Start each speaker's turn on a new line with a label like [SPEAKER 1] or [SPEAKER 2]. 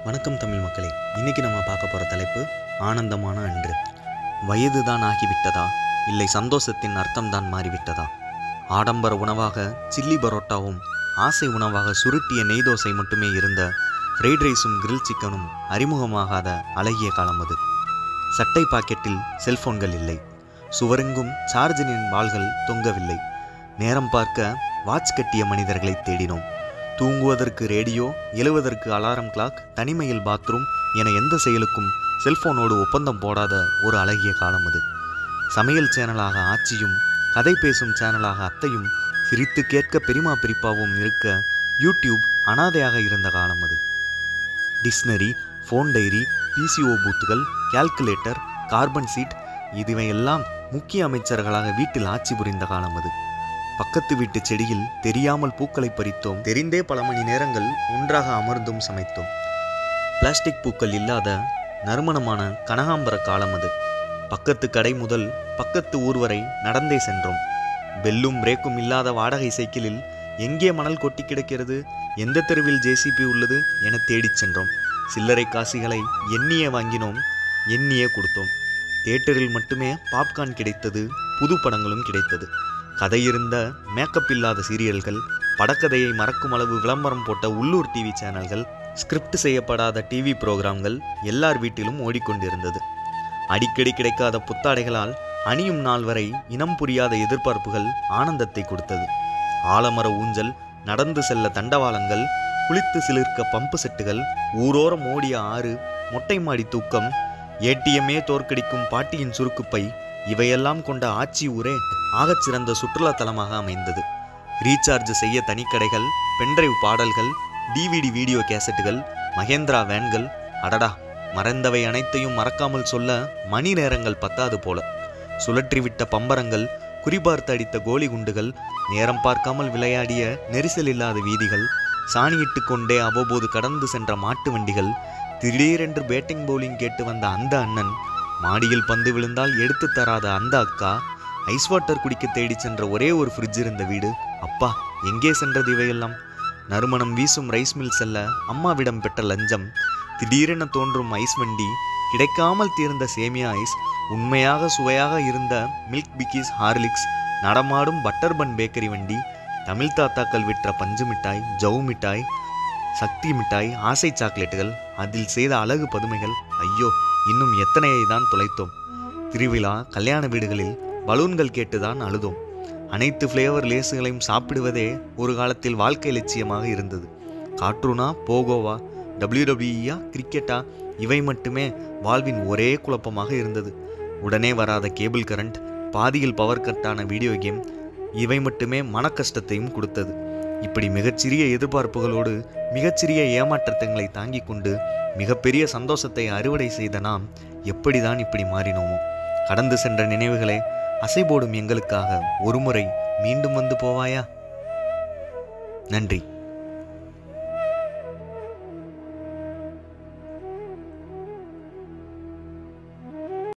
[SPEAKER 1] வணக்கம் தமிழ் மக்களே. இன்னைக்கு நம்ம பார்க்க போகிற தலைப்பு ஆனந்தமான அன்று. வயது தான் ஆகிவிட்டதா, இல்லை சந்தோஷத்தின் அர்த்தம்தான் மாறிவிட்டதா? ஆடம்பர உணவாக சில்லி பரோட்டாவும் ஆசை உணவாக சுருட்டிய நெய் தோசை மட்டுமே இருந்த ஃப்ரைட் ரைஸும் கிரில் சிக்கனும் அறிமுகமாகாத அழகிய காலம் அது. சட்டை பாக்கெட்டில் செல்போன்கள் இல்லை, சுவரெங்கும் சார்ஜரின் வாள்கள் தொங்கவில்லை. நேரம் பார்க்க வாட்ச் கட்டிய மனிதர்களை தேடினோம். தூங்குவதற்கு ரேடியோ, எழுவதற்கு அலாரம் கிளாக், தனிமையில் பாத்ரூம் என எந்த செயலுக்கும் செல்போனோடு ஒப்பந்தம் போடாத ஒரு அழகிய காலம் அது. சமையல் சேனலாக ஆச்சியும், கதை பேசும் சேனலாக அத்தையும், சிரித்து கேட்க பெரிமா பெரிப்பாவும் இருக்க யூடியூப் அனாதையாக இருந்த காலம் அது. டிக்ஷனரி, ஃபோன் டைரி, பிசிஓ பூத்துகள், கால்குலேட்டர், கார்பன் சீட் இதுவையெல்லாம் முக்கிய அமைச்சர்களாக வீட்டில் ஆட்சி புரிந்த காலம் அது. பக்கத்து வீட்டு செடியில் தெரியாமல் பூக்களை பறித்தோம், தெரிந்தே பல மணி நேரங்கள் ஒன்றாக அமர்ந்தும் சமைத்தோம். பிளாஸ்டிக் பூக்கள் இல்லாத நறுமணமான கனகாம்பர காலம் அது. பக்கத்து கடை முதல் பக்கத்து ஊர் வரை நடந்தே சென்றோம். பெல்லும் பிரேக்கும் இல்லாத வாடகை சைக்கிளில் எங்கே மணல் கொட்டி கிடக்கிறது, எந்த தெருவில் ஜேசிபி உள்ளது என தேடிச் சென்றோம். சில்லறை காசுகளை எண்ணியே வாங்கினோம், எண்ணியே கொடுத்தோம். தியேட்டரில் மட்டுமே பாப்கார்ன் கிடைத்தது, புது படங்களும் கிடைத்தது. கதையிருந்த மேக்கப் இல்லாத சீரியல்கள், படக்கதையை மறக்கும் அளவு விளம்பரம் போட்ட உள்ளூர் டிவி சேனல்கள், ஸ்கிரிப்ட் செய்யப்படாத டிவி புரோகிராம்கள் எல்லார் வீட்டிலும் ஓடிக்கொண்டிருந்தது. அடிக்கடி கிடைக்காத புத்தாடைகளால் அணியும் நாள் வரை இனம் புரியாத எதிர்பார்ப்புகள் ஆனந்தத்தை கொடுத்தது. ஆலமர ஊஞ்சல், நடந்து செல்ல தண்டவாளங்கள், குளித்து சிலிர்க்க பம்பு செட்டுகள், ஊரோரம் ஓடிய ஆறு, மொட்டை மாடி தூக்கம், ஏடிஎம்மே தோற்கடிக்கும் பாட்டியின் சுருக்குப்பை இவையெல்லாம் கொண்ட ஆட்சி ஊரே ஆகச்சிறந்த சுற்றுலா தலமாக அமைந்தது. ரீசார்ஜ் செய்ய தனிக்கடைகள், பென்டிரைவ் பாடல்கள், டிவிடி வீடியோ கேசட்டுகள், மகேந்திரா வேன்கள், அடடா மறைந்தவை அனைத்தையும் மறக்காமல் சொல்ல மணி நேரங்கள் பத்தாது போல. சுழற்றிவிட்ட பம்பரங்கள், குறிபார்த்து அடித்த கோலி குண்டுகள், நேரம் பார்க்காமல் விளையாடிய நெரிசல் இல்லாத வீதிகள், சாணியிட்டு கொண்டே அவ்வப்போது கடந்து சென்ற மாட்டு வண்டிகள், திடீரென்று பேட்டிங் பவுலிங் கேட்டு வந்த அந்த அண்ணன், மாடியில் பந்து விழுந்தால் எடுத்து தராத அந்த அக்கா, ஐஸ் வாட்டர் குடிக்க தேடி சென்ற ஒரே ஒரு ஃப்ரிட்ஜ் இருந்த வீடு. அப்பா எங்கே சென்றது இவையெல்லாம்? நறுமணம் வீசும் ரைஸ் மில் செல்ல அம்மாவிடம் பெற்ற லஞ்சம், திடீரென தோன்றும் ஐஸ் வண்டி, கிடைக்காமல் தீர்ந்த சேமியா ஐஸ், உண்மையாக சுவையாக இருந்த மில்க் பிக்கிஸ், ஹார்லிக்ஸ், நடமாடும் பட்டர் பன் பேக்கரி வண்டி, தமிழ் தாத்தாக்கள் விற்ற பஞ்சு மிட்டாய், ஜவு மிட்டாய், சக்தி மிட்டாய், ஆசை சாக்லேட்டுகள், அதில் செய்த அழகு பதுமைகள். ஐயோ இன்னும் எத்தனையை தான் தொலைத்தோம். திருவிழா, கல்யாண வீடுகளில் பலூன்கள் கேட்டுதான் அழுதோம். அனைத்து ஃப்ளேவர் லேஸுகளையும் சாப்பிடுவதே ஒரு காலத்தில் வாழ்க்கை லட்சியமாக இருந்தது. கார்ட்டூனா, போகோவா, டபிள்யூடபிள்யூஇயா, கிரிக்கெட்டா இவை மட்டுமே வாழ்வின் ஒரே குழப்பமாக இருந்தது. உடனே வராத கேபிள் கரண்ட், பாதியில் பவர் கட்டான வீடியோ கேம் இவை மட்டுமே மன கஷ்டத்தையும் கொடுத்தது. இப்படி மிகச்சிறிய எதிர்பார்ப்புகளோடு மிகச்சிறிய ஏமாற்றங்களை தாங்கி கொண்டு மிகப்பெரிய சந்தோஷத்தை அறுவடை செய்த நாம் எப்படிதான் இப்படி மாறினோமோ? கடந்து சென்ற நினைவுகளை அசைபோடும் எங்களுக்காக ஒருமுறை மீண்டும் வந்து போவாயா? நன்றி.